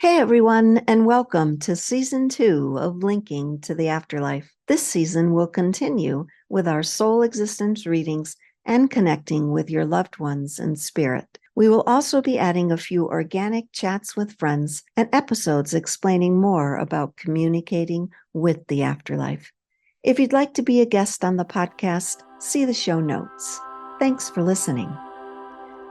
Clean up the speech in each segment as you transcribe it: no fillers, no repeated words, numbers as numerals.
Hey everyone, and welcome to Season 2 of Linking to the Afterlife. This season will continue with our soul existence readings and connecting with your loved ones in spirit. We will also be adding a few organic chats with friends and episodes explaining more about communicating with the afterlife. If you'd like to be a guest on the podcast, see the show notes. Thanks for listening.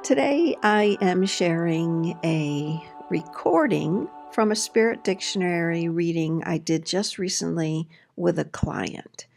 Today I am sharing a recording from a spirit dictionary reading I did just recently with a client.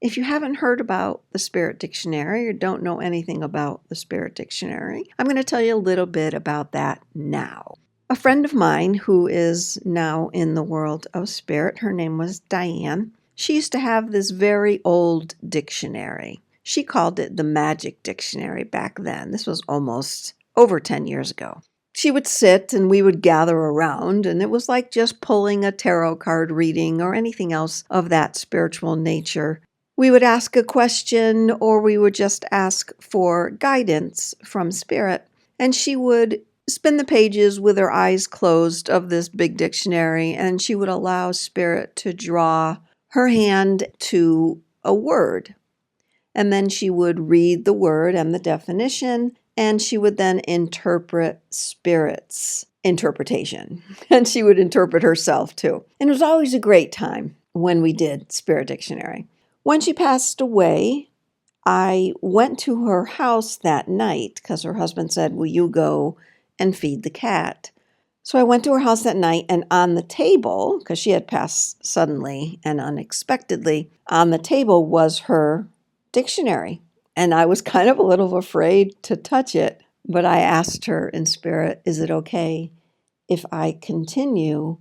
If you haven't heard about the spirit dictionary or don't know anything about the spirit dictionary, I'm going to tell you a little bit about that now. A friend of mine who is now in the world of spirit, her name was Diane. She used to have this very old dictionary. She called it the Magic Dictionary back then. This was almost over 10 years ago. She would sit and we would gather around, and it was like just pulling a tarot card reading or anything else of that spiritual nature. We would ask a question or we would just ask for guidance from spirit, and she would spin the pages with her eyes closed of this big dictionary, and she would allow spirit to draw her hand to a word. And then she would read the word and the definition, and she would then interpret spirit's interpretation. And she would interpret herself too. And it was always a great time when we did Spirit Dictionary. When she passed away, I went to her house that night because her husband said, "Will you go and feed the cat?" So I went to her house that night, and on the table, because she had passed suddenly and unexpectedly, on the table was her dictionary. And I was kind of a little afraid to touch it, but I asked her in spirit, "Is it okay if I continue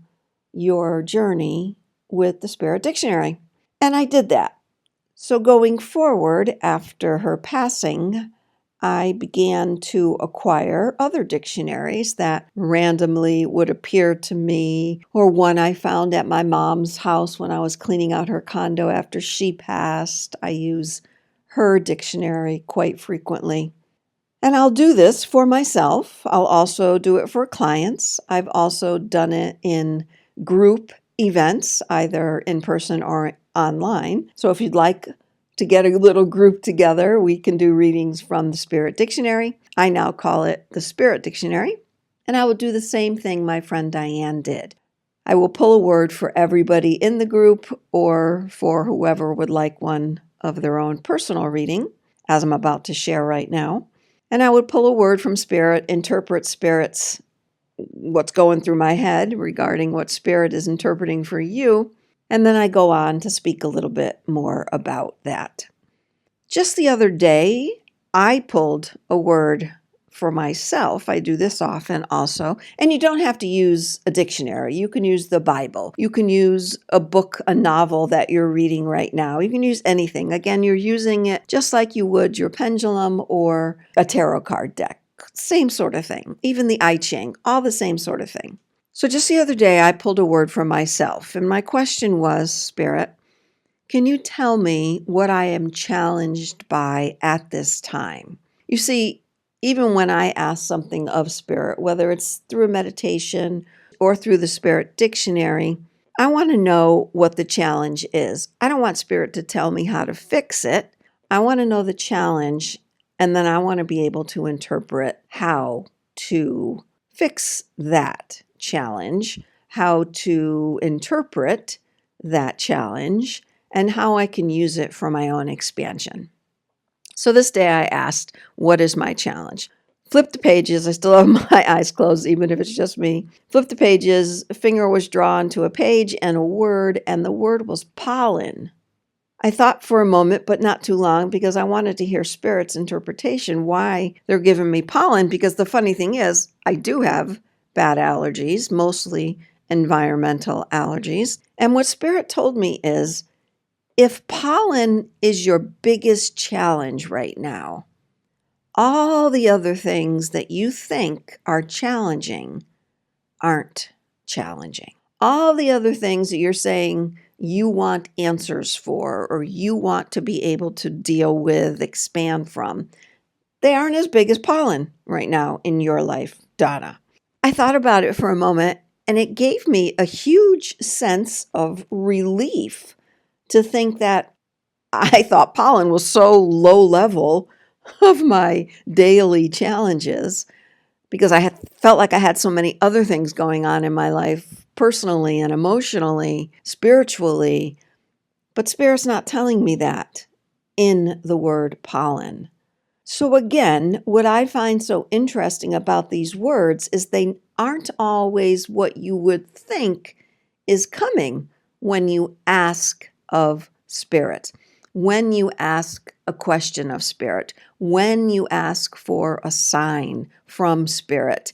your journey with the Spirit Dictionary?" And I did that. So going forward, after her passing, I began to acquire other dictionaries that randomly would appear to me, or one I found at my mom's house when I was cleaning out her condo after she passed. I use her dictionary quite frequently. And I'll do this for myself. I'll also do it for clients. I've also done it in group events, either in person or online. So if you'd like to get a little group together, we can do readings from the Spirit Dictionary. I now call it the Spirit Dictionary. And I will do the same thing my friend Diane did. I will pull a word for everybody in the group or for whoever would like one of their own personal reading, as I'm about to share right now. And I would pull a word from Spirit, interpret Spirit's what's going through my head regarding what Spirit is interpreting for you. And then I go on to speak a little bit more about that. Just the other day, I pulled a word for myself. I do this often also. And you don't have to use a dictionary. You can use the Bible. You can use a book, a novel that you're reading right now. You can use anything. Again, you're using it just like you would your pendulum or a tarot card deck. Same sort of thing. Even the I Ching, all the same sort of thing. So just the other day, I pulled a word for myself. And my question was, Spirit, can you tell me what I am challenged by at this time? You see, even when I ask something of Spirit, whether it's through a meditation or through the Spirit Dictionary, I want to know what the challenge is. I don't want Spirit to tell me how to fix it. I want to know the challenge, and then I want to be able to interpret how to fix that challenge, how to interpret that challenge, and how I can use it for my own expansion. So this day I asked, what is my challenge? Flip the pages. I still have my eyes closed, even if it's just me. Flip the pages. A finger was drawn to a page and a word, and the word was pollen. I thought for a moment, but not too long, because I wanted to hear Spirit's interpretation, why they're giving me pollen, because the funny thing is, I do have bad allergies, mostly environmental allergies. And what Spirit told me is, if pollen is your biggest challenge right now, all the other things that you think are challenging aren't challenging. All the other things that you're saying you want answers for or you want to be able to deal with, expand from, they aren't as big as pollen right now in your life, Donna. I thought about it for a moment, And it gave me a huge sense of relief to think that I thought pollen was so low level of my daily challenges because I had felt like I had so many other things going on in my life, personally and emotionally, spiritually. But Spirit's not telling me that in the word pollen. So again, what I find so interesting about these words is they aren't always what you would think is coming when you ask of Spirit, when you ask a question of Spirit, when you ask for a sign from Spirit.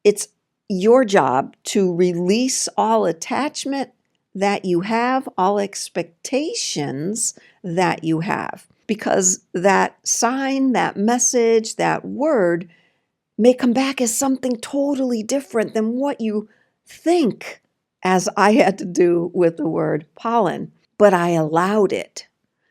It's your job to release all attachment that you have, all expectations that you have, because that sign, that message, that word may come back as something totally different than what you think, as I had to do with the word pollen, but I allowed it.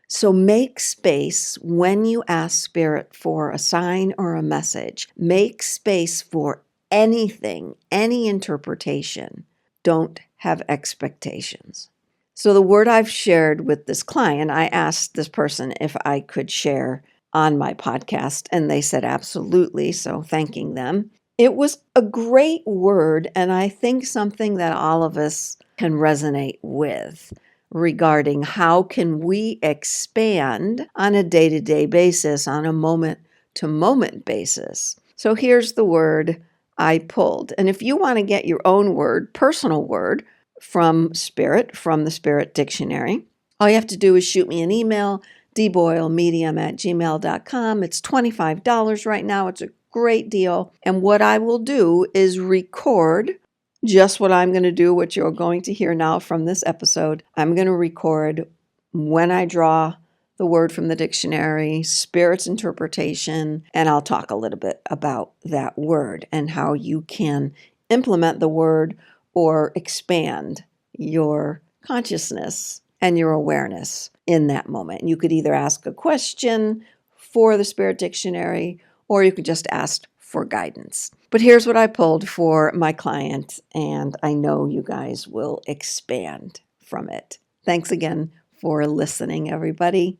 So make space when you ask Spirit for a sign or a message. Make space for anything, any interpretation. Don't have expectations. So the word I've shared with this client, I asked this person if I could share on my podcast, and they said absolutely, so thanking them. It was a great word, and I think something that all of us can resonate with regarding how can we expand on a day-to-day basis, on a moment-to-moment basis. So here's the word I pulled. And if you want to get your own word, personal word, from Spirit, from the Spirit Dictionary, all you have to do is shoot me an email, dboylemedium@gmail.com. It's $25 right now. It's a great deal. And what I will do is record just what I'm going to do, what you're going to hear now from this episode. I'm going to record when I draw the word from the dictionary, Spirit's interpretation, and I'll talk a little bit about that word and how you can implement the word or expand your consciousness and your awareness in that moment. You could either ask a question for the Spirit Dictionary, or you could just ask for guidance. But here's what I pulled for my client, and I know you guys will expand from it. Thanks again for listening, everybody.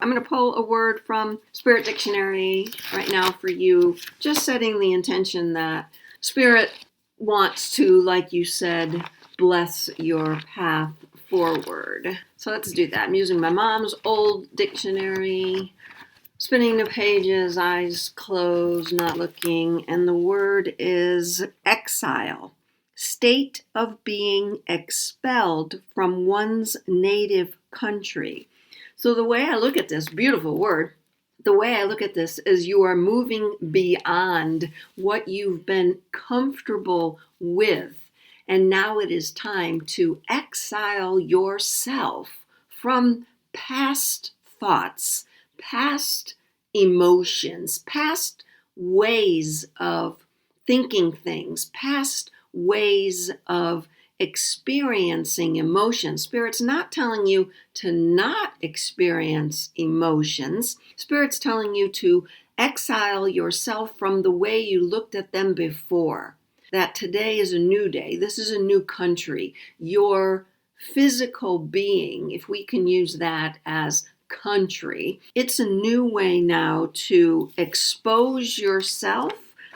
I'm going to pull a word from Spirit Dictionary right now for you, just setting the intention that Spirit wants to, like you said, bless your path forward. So let's do that. I'm using my mom's old dictionary, spinning the pages, eyes closed, not looking, and the word is exile. State of being expelled from one's native country. So the way I look at this, beautiful word, the way I look at this is you are moving beyond what you've been comfortable with. And now it is time to exile yourself from past thoughts, past emotions, past ways of thinking things, past ways of experiencing emotions. Spirit's not telling you to not experience emotions. Spirit's telling you to exile yourself from the way you looked at them before. That today is a new day. This is a new country. Your physical being, if we can use that as country, it's a new way now to expose yourself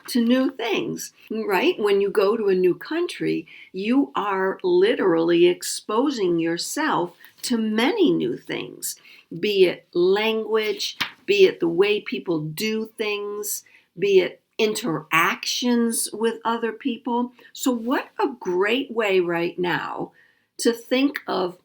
to new things, right? When you go to a new country, you are literally exposing yourself to many new things, be it language, be it the way people do things, be it interactions with other people. So what a great way right now to think of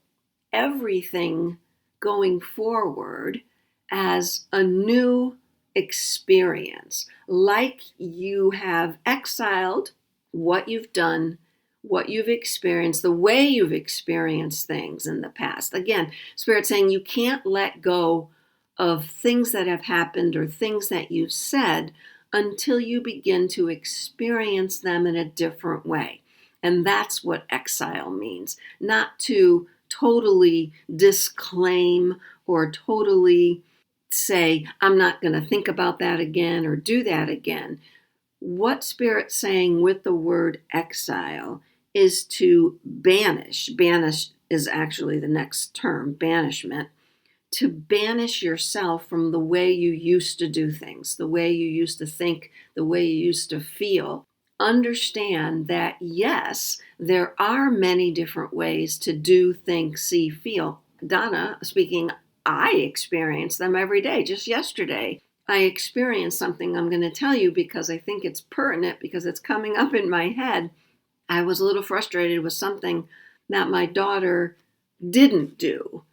everything going forward as a new experience, like you have exiled what you've done, what you've experienced, the way you've experienced things in the past. Again, Spirit's saying you can't let go of things that have happened or things that you've said until you begin to experience them in a different way. And that's what exile means, not to totally disclaim or totally say, I'm not going to think about that again or do that again. what Spirit's saying with the word exile is to banish. Banish is actually the next term, banishment. To banish yourself from the way you used to do things, the way you used to think, the way you used to feel. Understand that, yes, there are many different ways to do, think, see, feel. Donna, speaking, I experience them every day. Just yesterday, I experienced something I'm going to tell you because I think it's pertinent, because it's coming up in my head. I was a little frustrated with something that my daughter didn't do.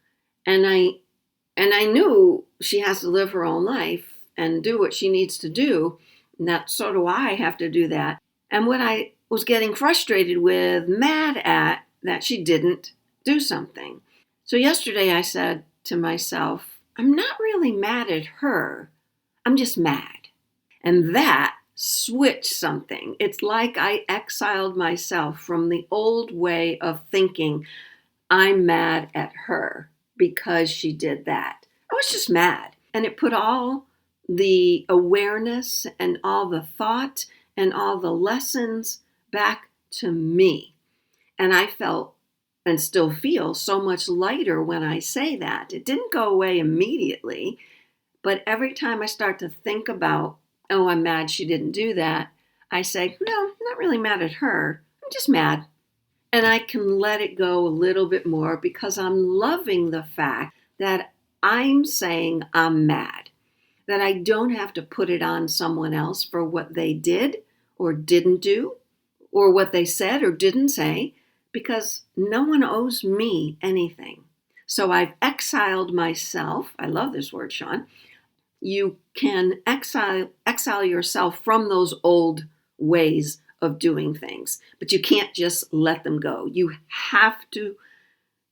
And I knew she has to live her own life and do what she needs to do. And that, so do I have to do that. And what I was getting frustrated with, mad at, that she didn't do something. So yesterday I said to myself, I'm not really mad at her. I'm just mad. And that switched something. It's like I exiled myself from the old way of thinking I'm mad at her because she did that. I was just mad. And it put all the awareness and all the thought and all the lessons back to me. And I felt and still feel so much lighter when I say that. It didn't go away immediately, but every time I start to think about, oh, I'm mad she didn't do that, I say, no, I'm not really mad at her. I'm just mad. And I can let it go a little bit more because I'm loving the fact that I'm saying I'm mad, that I don't have to put it on someone else for what they did or didn't do, or what they said or didn't say, because no one owes me anything. So I've exiled myself. I love this word, Sean. You can exile yourself from those old ways of doing things, but you can't just let them go. You have to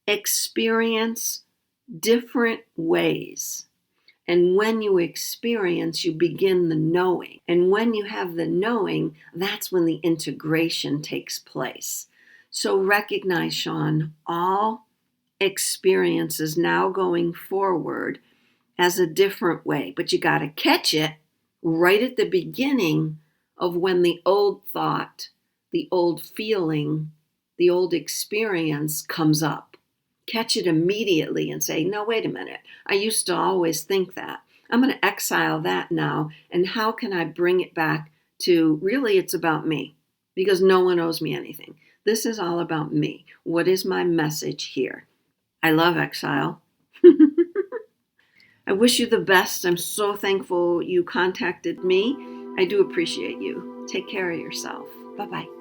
experience different ways. And when you experience, you begin the knowing. And when you have the knowing, that's when the integration takes place. So recognize, Sean, all experiences now going forward as a different way, but you got to catch it right at the beginning of when the old thought, the old feeling, the old experience comes up. Catch it immediately and say, no, wait a minute. I used to always think that. I'm going to exile that now. And how can I bring it back to really it's about me? Because no one owes me anything. This is all about me. What is my message here? I love exile. I wish you the best. I'm so thankful you contacted me. I do appreciate you. Take care of yourself. Bye-bye.